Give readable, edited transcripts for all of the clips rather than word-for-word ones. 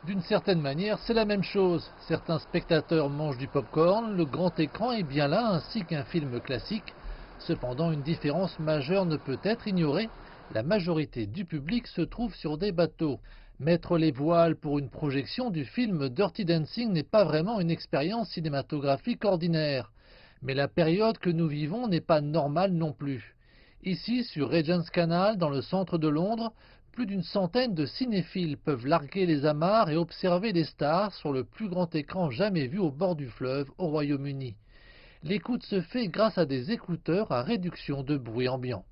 D'une certaine manière, c'est la même chose. Certains spectateurs mangent du popcorn, le grand écran est bien là ainsi qu'un film classique. Cependant, une différence majeure ne peut être ignorée. La majorité du public se trouve sur des bateaux. Mettre les voiles pour une projection du film Dirty Dancing n'est pas vraiment une expérience cinématographique ordinaire. Mais la période que nous vivons n'est pas normale non plus. Ici, sur Regent's Canal, dans le centre de Londres, plus d'une centaine de cinéphiles peuvent larguer les amarres et observer les stars sur le plus grand écran jamais vu au bord du fleuve au Royaume-Uni. L'écoute se fait grâce à des écouteurs à réduction de bruit ambiant.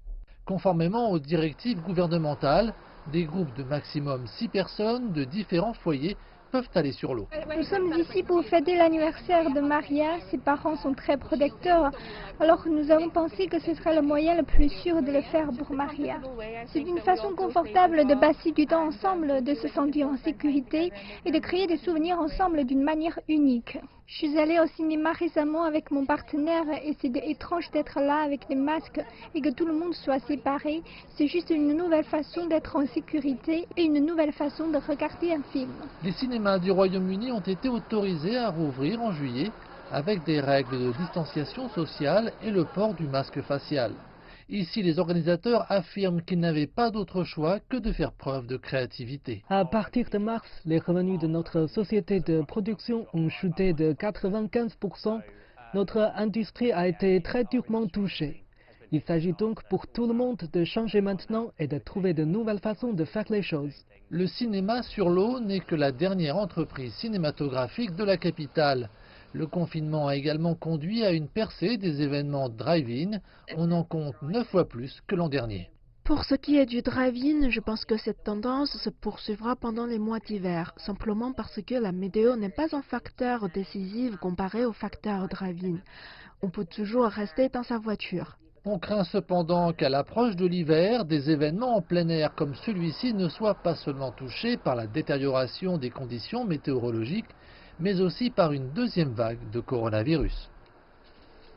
Conformément aux directives gouvernementales, des groupes de maximum 6 personnes de différents foyers peuvent aller sur l'eau. Nous sommes ici pour fêter l'anniversaire de Maria. Ses parents sont très protecteurs, alors nous avons pensé que ce serait le moyen le plus sûr de le faire pour Maria. C'est une façon confortable de passer du temps ensemble, de se sentir en sécurité et de créer des souvenirs ensemble d'une manière unique. Je suis allée au cinéma récemment avec mon partenaire et c'est étrange d'être là avec des masques et que tout le monde soit séparé. C'est juste une nouvelle façon d'être en sécurité et une nouvelle façon de regarder un film. Les cinémas du Royaume-Uni ont été autorisés à rouvrir en juillet avec des règles de distanciation sociale et le port du masque facial. Ici, les organisateurs affirment qu'ils n'avaient pas d'autre choix que de faire preuve de créativité. À partir de mars, les revenus de notre société de production ont chuté de 95%. Notre industrie a été très durement touchée. Il s'agit donc pour tout le monde de changer maintenant et de trouver de nouvelles façons de faire les choses. Le cinéma sur l'eau n'est que la dernière entreprise cinématographique de la capitale. Le confinement a également conduit à une percée des événements drive-in. On en compte 9 fois plus que l'an dernier. Pour ce qui est du drive-in, je pense que cette tendance se poursuivra pendant les mois d'hiver, simplement parce que la météo n'est pas un facteur décisif comparé au facteur drive-in. On peut toujours rester dans sa voiture. On craint cependant qu'à l'approche de l'hiver, des événements en plein air comme celui-ci ne soient pas seulement touchés par la détérioration des conditions météorologiques, mais aussi par une deuxième vague de coronavirus.